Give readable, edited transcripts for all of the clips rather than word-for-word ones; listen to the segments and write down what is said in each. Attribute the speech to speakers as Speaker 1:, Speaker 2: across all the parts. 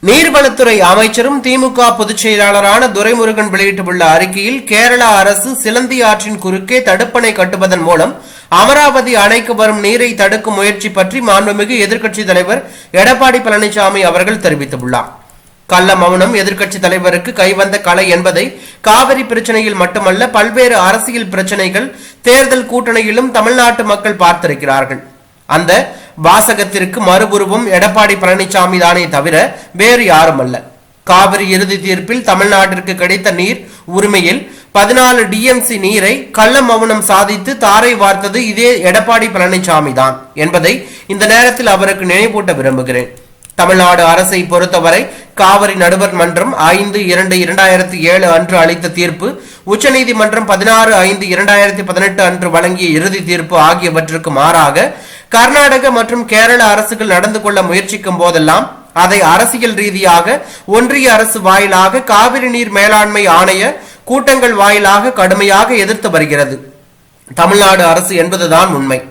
Speaker 1: நீர்வளத்துறை அமைச்சரும் திமுக பொதுச் செயலாளரான துரைமுருகன் வெளியிட்டுள்ள அறிக்கையில், கேரள அரசு சிலந்தி ஆற்றின் குறுக்கே தடுப்பணை கட்டுவதன் மூலம் அமராவதி அணைக்கு வரும் நீரை தடுக்கும் முயற்சி பற்றி மாண்புமிகு எதிர்க்கட்சித் தலைவர் எடப்பாடி பழனிசாமி அவர்கள் தெரிவித்துள்ளார். கள்ள மௌனம் எதிர்க்கட்சித் தலைவருக்கு கைவந்த கலை என்பதை காவிரி பிரச்சனையில் மட்டுமல்ல, பல்வேறு அரசியல் பிரச்சனைகள், தேர்தல் கூட்டணியிலும் தமிழ்நாட்டு மக்கள் பார்த்திருக்கிறார்கள். அந்த வாசகத்திற்கு மறுபுருவம் எடப்பாடி பழனிசாமி தானே தவிர வேறு யாரும் அல்ல. காவிரி இறுதி தீர்ப்பில் தமிழ்நாட்டிற்கு கிடைத்த நீர் உரிமையில் 14 டிஎம்சி நீரை கள்ள மௌனம் சாதித்து தாரை வார்த்தது இதே எடப்பாடி பழனிசாமி தான் என்பதை இந்த நேரத்தில் அவருக்கு நினைவூட்ட விரும்புகிறேன். தமிழ்நாடு அரசை பொறுத்தவரை காவிரி நடுவர் மன்றம் 5/2/2007 அன்று அளித்த தீர்ப்பு, உச்சநீதிமன்றம் 16/5/2018 அன்று வழங்கிய இறுதி தீர்ப்பு ஆகியவற்றுக்கு மாறாக கர்நாடக மற்றும் கேரள அரசுகள் நடந்து கொள்ள முயற்சிக்கும் போதெல்லாம் அதை அரசியல் ரீதியாக ஒன்றிய அரசு வாயிலாக காவிரி நீர் மேலாண்மை ஆணைய கூட்டங்கள் வாயிலாக கடுமையாக எதிர்த்து வருகிறது. தமிழ்நாடு அரசு என்பதுதான் உண்மை.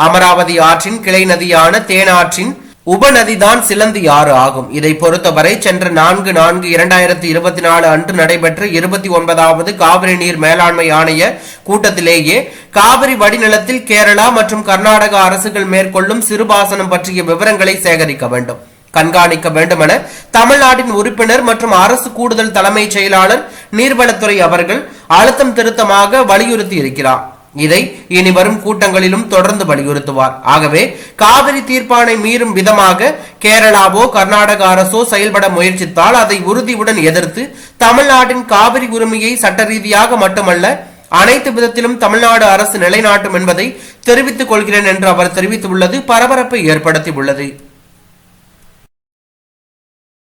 Speaker 1: அமராவதி ஆற்றின் கிளை நதியான தேனாற்றின் உபநதிதான் சிலந்தி ஆறு ஆகும். இதை பொறுத்தவரை சென்ற 4/4/2024 அன்று நடைபெற்ற 29வது காவிரி நீர் மேலாண்மை ஆணைய கூட்டத்திலேயே காவிரி வடிநிலத்தில் கேரளா மற்றும் கர்நாடக அரசுகள் மேற்கொள்ளும் சிறுபாசனம் பற்றிய விவரங்களை சேகரிக்க வேண்டும், கண்காணிக்க வேண்டும் என தமிழ்நாட்டின் உறுப்பினர் மற்றும் அரசு கூடுதல் தலைமைச் செயலாளர் நீர்வளத்துறை அவர்கள் அழுத்தம் திருத்தமாக வலியுறுத்தி இருக்கிறார். இதை இனி வரும் கூட்டங்களிலும் தொடர்ந்து வலியுறுத்துவார். ஆகவே காவிரி தீர்ப்பானை மீறும் விதமாக கேரளாவோ கர்நாடக அரசோ செயல்பட முயற்சித்தால் அதை உறுதியுடன் எதிர்த்து தமிழ்நாட்டின் காவிரி உரிமையை சட்ட ரீதியாக மட்டுமல்ல அனைத்து விதத்திலும் தமிழ்நாடு அரசு நிலைநாட்டும் என்பதை தெரிவித்துக் கொள்கிறேன் என்று அவர் தெரிவித்துள்ளது பரபரப்பை ஏற்படுத்தியுள்ளது.